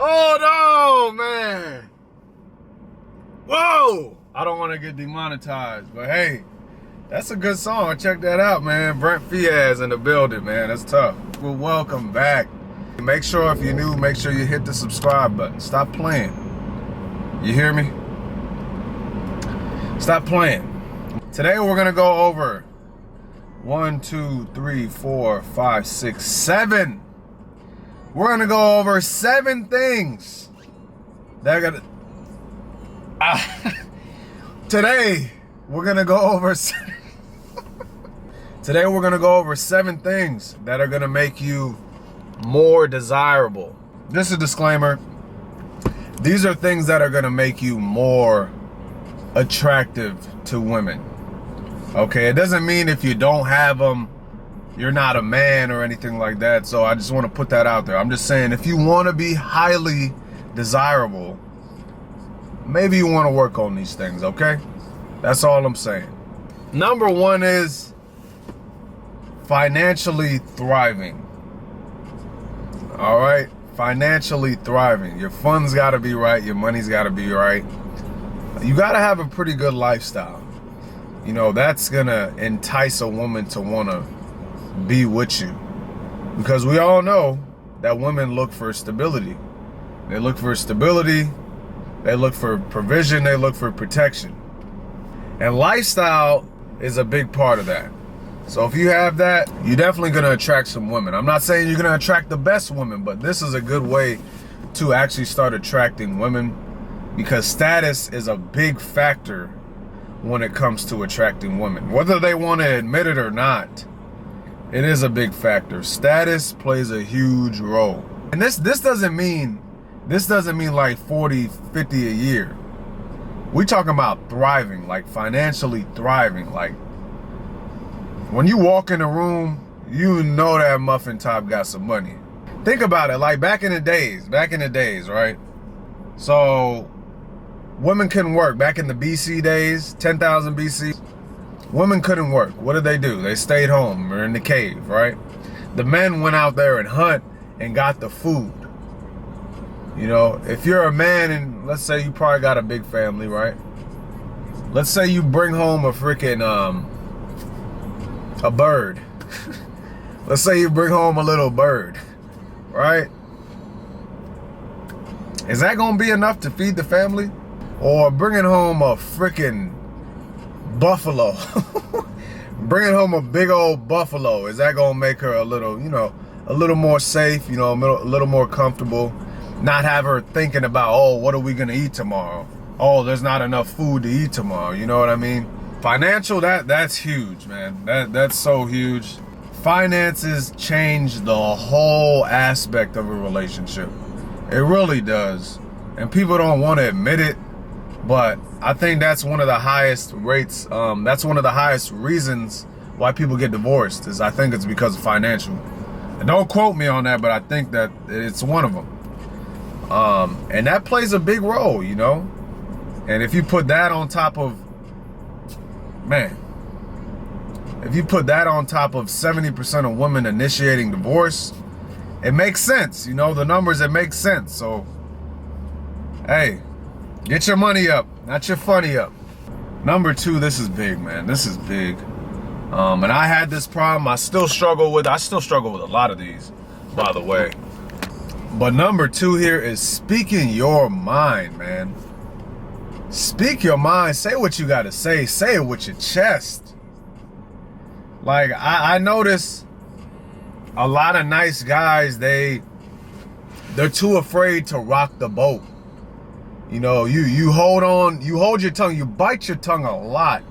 Oh no, man. Whoa! I don't want to get demonetized, but hey, that's a good song. Check that out, man. Brent Faiyaz in the building, man. That's tough. Well, welcome back. Make sure if you're new, make sure you hit the subscribe button. Stop playing. You hear me? Stop playing. Today we're gonna go over 1, 2, 3, 4, 5, 6, 7. We're gonna go over 7 things that are gonna. Today we're gonna go over. Today we're gonna go over 7 things that are gonna make you more desirable. Just a disclaimer. These are things that are gonna make you more attractive to women. Okay, it doesn't mean if you don't have them, you're not a man or anything like that. So I just want to put that out there. I'm just saying, if you want to be highly desirable, maybe you want to work on these things, okay? That's all I'm saying. Number 1 is financially thriving. All right? Financially thriving. Your funds got to be right. Your money's got to be right. You got to have a pretty good lifestyle. You know, that's going to entice a woman to want to be with you. Because we all know that women look for stability. They look for stability. They look for provision. They look for protection. And lifestyle is a big part of that. So if you have that, you're definitely going to attract some women. I'm not saying you're going to attract the best women, but this is a good way to actually start attracting women, because status is a big factor when it comes to attracting women. Whether they want to admit it or not, it is a big factor. Status plays a huge role. And this doesn't mean like 40, 50 a year. We talking about thriving, like financially thriving. Like when you walk in a room, you know that muffin top got some money. Think about it, like back in the days, right? So women couldn't work. Back in the BC days, 10,000 BC, women couldn't work. What did they do? They stayed home or in the cave, right? The men went out there and hunt and got the food. You know, if you're a man and let's say you probably got a big family, right? Let's say you bring home a freaking, a bird. Let's say you bring home a little bird, right? Is that gonna be enough to feed the family? Or bringing home a freaking buffalo? Bringing home a big old buffalo, is that gonna make her a little, you know, a little more safe, you know, a little more comfortable? Not have her thinking about, oh, what are we gonna eat tomorrow? Oh, there's not enough food to eat tomorrow. You know what I mean? Financial, that's huge, man. That's so huge. Finances change the whole aspect of a relationship. It really does. And people don't want to admit it, but I think that's one of the highest rates. That's one of the highest reasons why people get divorced, is I think it's because of financial. And don't quote me on that, but I think that it's one of them. And that plays a big role, you know? And if you put that on top of, man, if you put that on top of 70% of women initiating divorce, it makes sense. You know, the numbers, it makes sense. So, hey, get your money up, not your funny up. Number 2, this is big, man. This is big. And I had this problem. I still struggle with a lot of these, by the way. But number 2 here is speaking your mind, man. Speak your mind. Say what you got to say. Say it with your chest. Like, I notice a lot of nice guys, they're too afraid to rock the boat. You know, you hold your tongue, you bite your tongue a lot.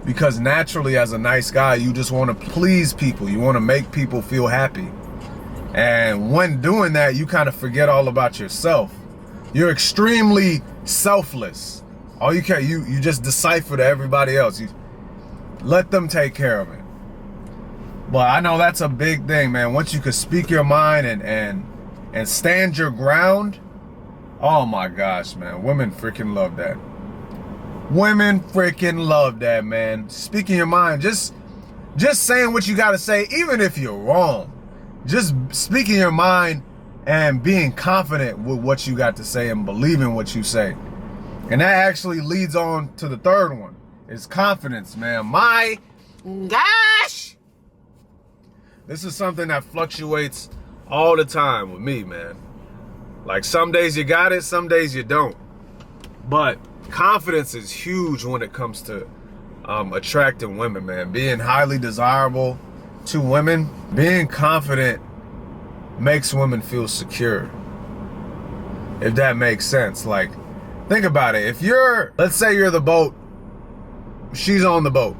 Because naturally, as a nice guy, you just want to please people. You want to make people feel happy. And when doing that, you kind of forget all about yourself. You're extremely selfless. All you care, you just decipher to everybody else. You let them take care of it. But I know that's a big thing, man. Once you can speak your mind and stand your ground, oh my gosh, man. Women freaking love that. Women freaking love that, man. Speaking your mind, just saying what you gotta say, even if you're wrong. Just speaking your mind and being confident with what you got to say and believing what you say. And that actually leads on to the third one, is confidence, man. My gosh! This is something that fluctuates all the time with me, man. Like, some days you got it, some days you don't. But confidence is huge when it comes to attracting women, man. Being highly desirable to women, being confident makes women feel secure. If that makes sense. Like, think about it. If you're, let's say you're the boat, she's on the boat.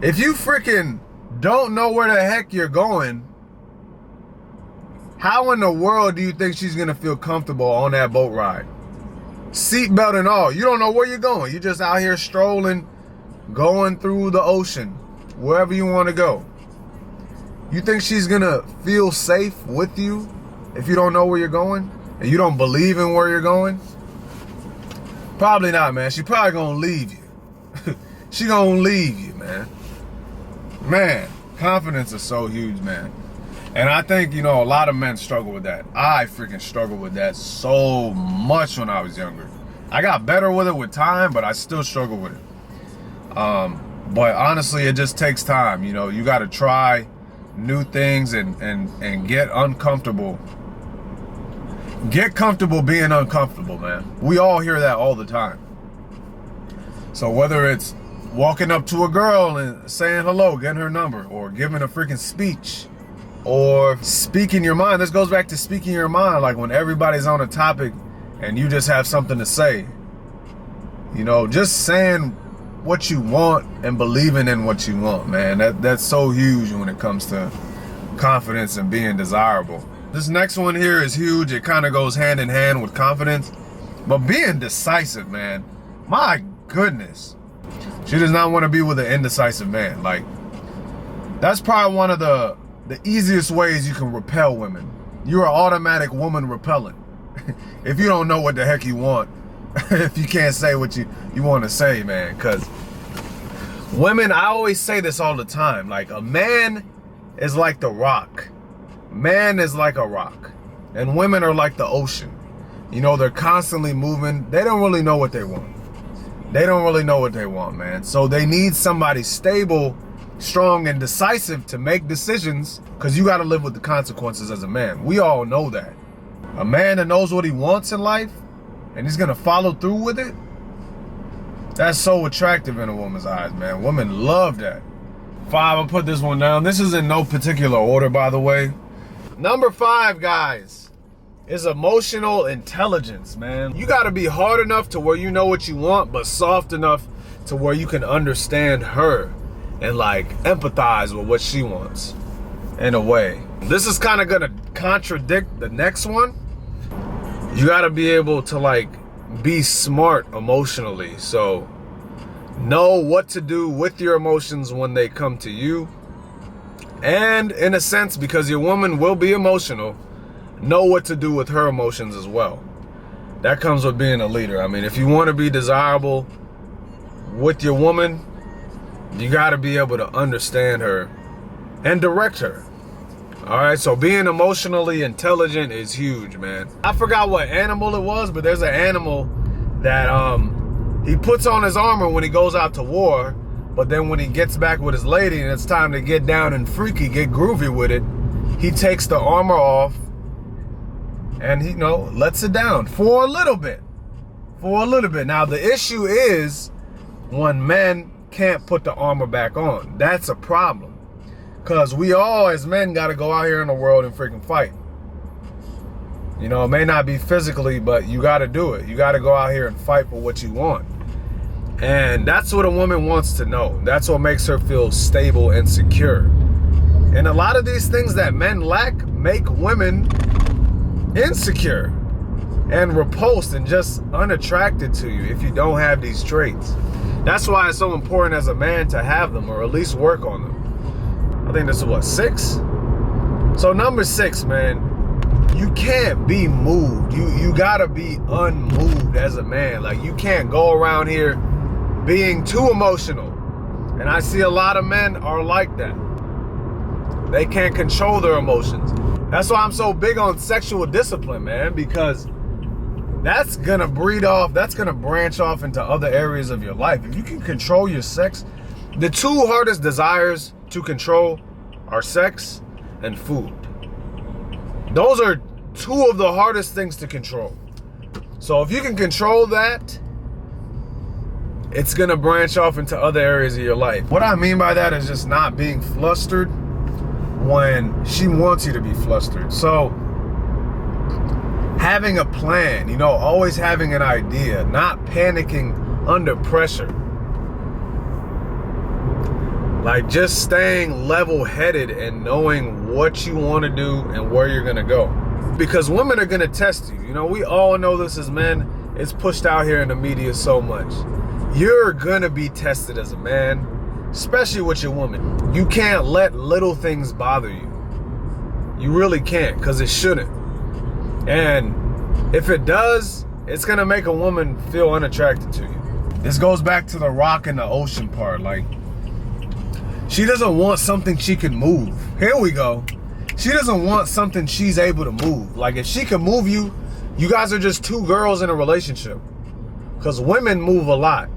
If you freaking don't know where the heck you're going, how in the world do you think she's gonna feel comfortable on that boat ride? Seatbelt and all. You don't know where you're going. You're just out here strolling, going through the ocean, wherever you want to go. You think she's gonna feel safe with you if you don't know where you're going and you don't believe in where you're going? Probably not, man. She probably gonna leave you. She gonna leave you, man. Man, confidence is so huge, man. And I think, you know, a lot of men struggle with that. I freaking struggled with that so much when I was younger. I got better with it with time, but I still struggle with it. But honestly, it just takes time. You know, you got to try new things and get uncomfortable. Get comfortable being uncomfortable, man. We all hear that all the time. So whether it's walking up to a girl and saying hello, getting her number, or giving a freaking speech, or speaking your mind. This goes back to speaking your mind, like when everybody's on a topic and you just have something to say. You know, just saying what you want and believing in what you want, man. That's so huge when it comes to confidence and being desirable. This next one here is huge. It kind of goes hand in hand with confidence. But being decisive, man. My goodness. She does not want to be with an indecisive man. Like, that's probably one of the easiest ways you can repel women. You're an automatic woman repellent. If you don't know what the heck you want, if you can't say what you want to say, man. Because women, I always say this all the time, like, a man is like the rock. Man is like a rock. And women are like the ocean. You know, they're constantly moving. They don't really know what they want. They don't really know what they want, man. So they need somebody stable, strong, and decisive to make decisions, because you got to live with the consequences as a man. We all know that. A man that knows what he wants in life and he's going to follow through with it, that's so attractive in a woman's eyes, man. Women love that. 5, I'll put this one down. This is in no particular order, by the way. Number 5, guys, is emotional intelligence, man. You got to be hard enough to where you know what you want, but soft enough to where you can understand her and, like, empathize with what she wants in a way. This is kind of gonna contradict the next one. You gotta be able to, like, be smart emotionally. So know what to do with your emotions when they come to you. And in a sense, because your woman will be emotional, know what to do with her emotions as well. That comes with being a leader. I mean, if you want to be desirable with your woman, you got to be able to understand her and direct her. All right, so being emotionally intelligent is huge, man. I forgot what animal it was, but there's an animal that he puts on his armor when he goes out to war, but then when he gets back with his lady and it's time to get down and freaky, get groovy with it, he takes the armor off and he, you know, lets it down for a little bit. For a little bit. Now, the issue is when men can't put the armor back on. That's a problem. Because we all, as men, got to go out here in the world and freaking fight. You know, it may not be physically, but you got to do it. You got to go out here and fight for what you want. And that's what a woman wants to know. That's what makes her feel stable and secure. And a lot of these things that men lack make women insecure and repulsed and just unattracted to you if you don't have these traits. That's why it's so important as a man to have them, or at least work on them. I think this is what, 6? So number 6, man, you can't be moved. You gotta be unmoved as a man. Like, you can't go around here being too emotional. And I see a lot of men are like that. They can't control their emotions. That's why I'm so big on sexual discipline, man, because that's gonna branch off into other areas of your life. If you can control your sex, the two hardest desires to control are sex and food. Those are two of the hardest things to control. So if you can control that, it's gonna branch off into other areas of your life. What I mean by that is just not being flustered when she wants you to be flustered. So having a plan, always having an idea, not panicking under pressure. Like just staying level-headed and knowing what you want to do and where you're gonna go. Because women are gonna test you. We all know this as men. It's pushed out here in the media so much. You're gonna be tested as a man, especially with your woman. You can't let little things bother you. You really can't, because it shouldn't. And if it does, it's gonna make a woman feel unattracted to you. This goes back to the rock and the ocean part. Like, she doesn't want something she can move. Here we go. She doesn't want something she's able to move. Like, if she can move you, you guys are just two girls in a relationship. Because women move a lot.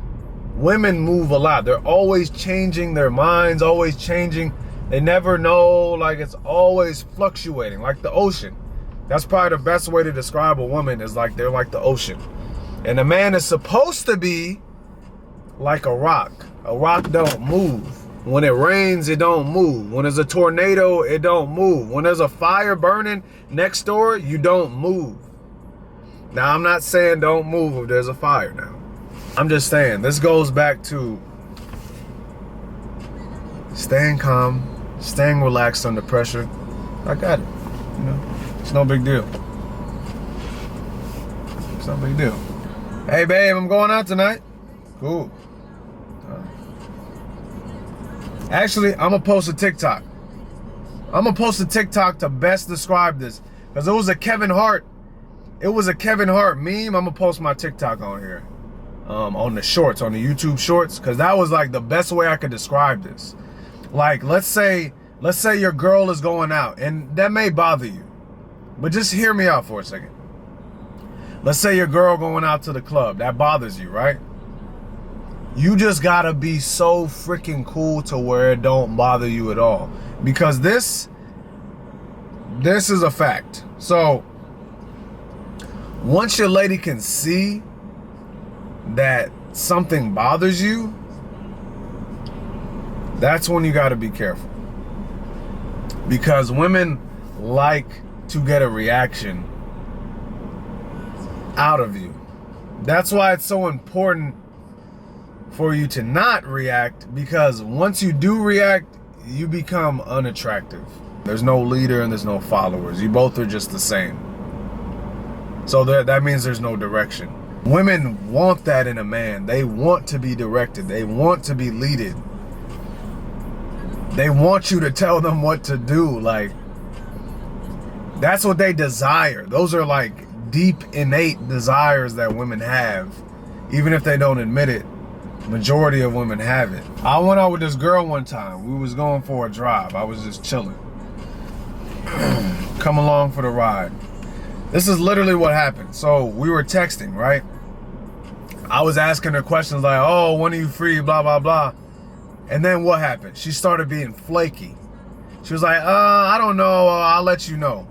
Women move a lot. They're always changing their minds, always changing. They never know, like it's always fluctuating, like the ocean. That's probably the best way to describe a woman, is like they're like the ocean. And a man is supposed to be like a rock. A rock don't move. When it rains, it don't move. When there's a tornado, it don't move. When there's a fire burning next door, you don't move. Now, I'm not saying don't move if there's a fire now. I'm just saying, this goes back to staying calm, staying relaxed under pressure. I got it. It's no big deal. It's no big deal. Hey, babe, I'm going out tonight. Cool. Actually, I'm going to post a TikTok. I'm going to post a TikTok to best describe this. Because it was a Kevin Hart meme. I'm going to post my TikTok on here. On the shorts, on the YouTube shorts. Because that was like the best way I could describe this. Like, let's say your girl is going out. And that may bother you. But just hear me out for a second. Let's say your girl going out to the club. That bothers you, right? You just gotta be so freaking cool to where it don't bother you at all. Because this is a fact. So, once your lady can see that something bothers you, that's when you gotta be careful. Because women like to get a reaction out of you. That's why it's so important for you to not react, because once you do react, you become unattractive. There's no leader and there's no followers. You both are just the same. So that means there's no direction. Women want that in a man. They want to be directed. They want to be leaded. They want you to tell them what to do. Like, that's what they desire. Those are like deep, innate desires that women have, even if they don't admit it. Majority of women have it. I went out with this girl one time. We was going for a drive. I was just chilling. Come along for the ride. This is literally what happened. So we were texting, right? I was asking her questions like, oh, when are you free? Blah, blah, blah. And then what happened? She started being flaky. She was like, I don't know. I'll let you know.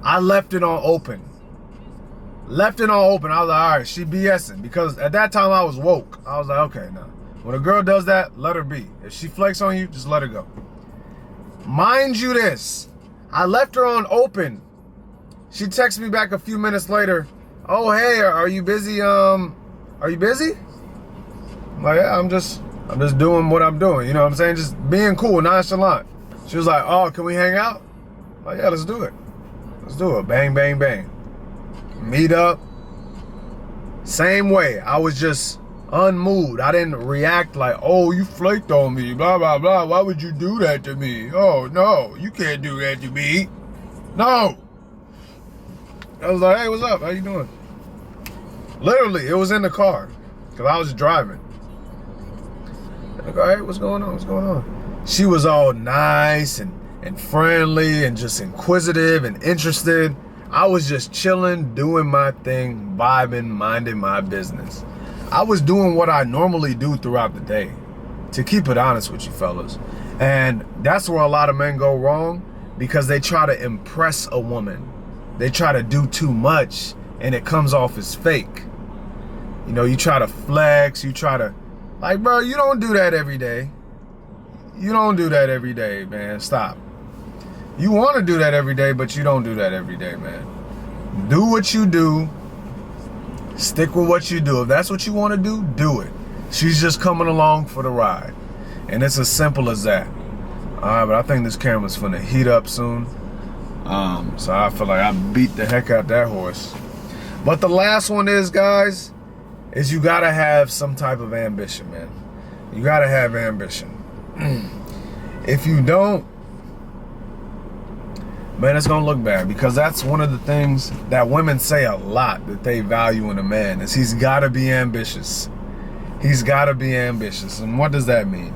I left it on open. I was like, all right, she BSing. Because at that time I was woke. I was like, okay, now. When a girl does that, let her be. If she flakes on you, just let her go. Mind you this, I left her on open. She texted me back a few minutes later. Oh, hey, are you busy? Are you busy? I'm like, yeah, I'm just doing what I'm doing. You know what I'm saying? Just being cool, nonchalant. She was like, oh, can we hang out? I'm like, yeah, let's do it. Let's do it. Bang, bang, bang. Meet up. Same way. I was just unmoved. I didn't react like, oh, you flaked on me, blah, blah, blah. Why would you do that to me? Oh, no, you can't do that to me. No. I was like, hey, what's up? How you doing? Literally, it was in the car because I was driving. I go, hey, what's going on? What's going on? She was all nice and and friendly and just inquisitive and interested. I was just chilling, doing my thing, vibing, minding my business. I was doing what I normally do throughout the day, to keep it honest with you fellas. And that's where a lot of men go wrong, because they try to impress a woman. They try to do too much and it comes off as fake. You know, you try to flex, you try to, like, bro, you don't do that every day. You don't do that every day, man. Stop. You want to do that every day, but you don't do that every day, man. Do what you do. Stick with what you do. If that's what you want to do, do it. She's just coming along for the ride. And it's as simple as that. Alright, but I think this camera's finna heat up soon. So I feel like I beat the heck out that horse. But the last one is, guys, is you gotta have some type of ambition, man. You gotta have ambition. If you don't, man, it's gonna look bad, because that's one of the things that women say a lot that they value in a man, is he's gotta be ambitious. He's gotta be ambitious. And what does that mean?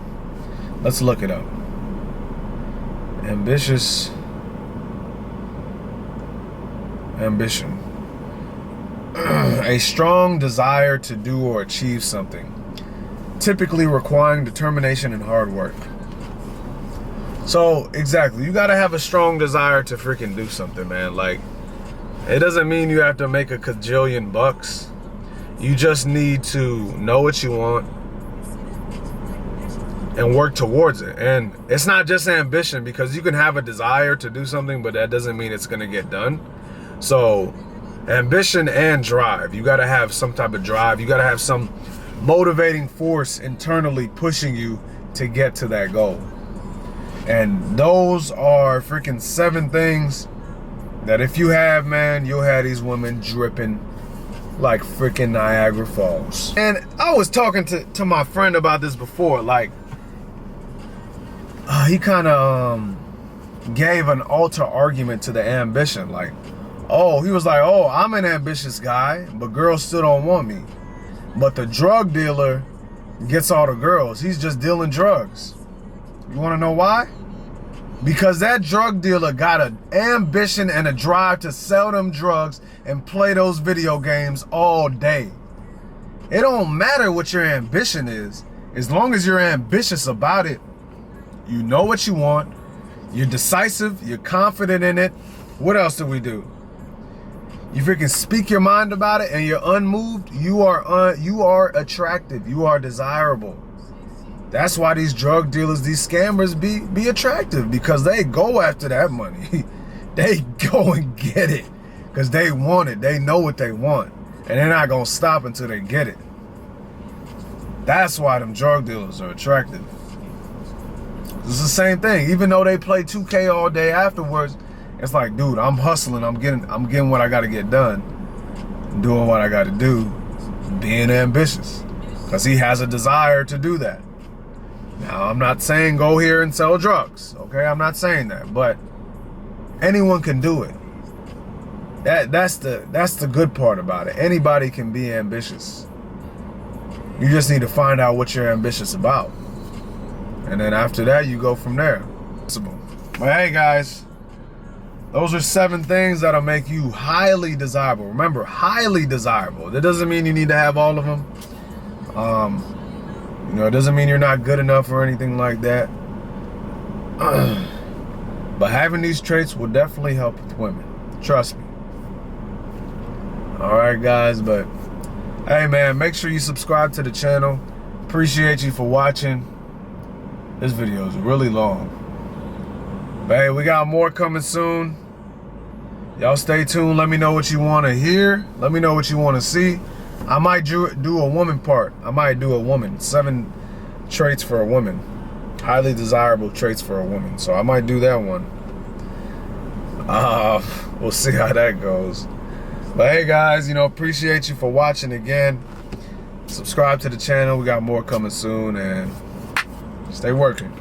Let's look it up. Ambitious. Ambition. A strong desire to do or achieve something, typically requiring determination and hard work. So, exactly, you gotta have a strong desire to freaking do something, man. Like, it doesn't mean you have to make a kajillion bucks. You just need to know what you want and work towards it. And it's not just ambition, because you can have a desire to do something, but that doesn't mean it's gonna get done. So, ambition and drive. You gotta have some type of drive. You gotta have some motivating force internally pushing you to get to that goal. And those are freaking 7 things that if you have, man, you'll have these women dripping like freaking Niagara Falls. And I was talking to my friend about this before. Like, he kind of gave an alter argument to the ambition. Like, he was like, I'm an ambitious guy, but girls still don't want me. But the drug dealer gets all the girls. He's just dealing drugs. You want to know why? Because that drug dealer got an ambition and a drive to sell them drugs and play those video games all day. It don't matter what your ambition is. As long as you're ambitious about it, you know what you want, you're decisive, you're confident in it. What else do we do? You freaking speak your mind about it and you're unmoved. You are attractive. You are desirable. That's why these drug dealers, these scammers be attractive, because they go after that money. They go and get it because they want it. They know what they want, and they're not gonna stop until they get it. That's why them drug dealers are attractive. It's the same thing. Even though they play 2K all day afterwards, it's like, dude, I'm hustling. I'm getting what I got to get done, doing what I got to do, being ambitious, because he has a desire to do that. Now, I'm not saying go here and sell drugs, okay? I'm not saying that, but anyone can do it. That's the good part about it. Anybody can be ambitious. You just need to find out what you're ambitious about, and then after that, you go from there. But hey, guys, those are 7 things that'll make you highly desirable. Remember, highly desirable. That doesn't mean you need to have all of them. You know, it doesn't mean you're not good enough or anything like that. But having these traits will definitely help with women. Trust me. Alright, guys, but hey, man, make sure you subscribe to the channel. Appreciate you for watching. This video is really long. But hey, we got more coming soon. Y'all stay tuned. Let me know what you want to hear. Let me know what you want to see. I might do a woman part. I might do a woman. 7 traits for a woman. Highly desirable traits for a woman. So I might do that one. We'll see how that goes. But hey, guys, you know, appreciate you for watching again. Subscribe to the channel. We got more coming soon, and stay working.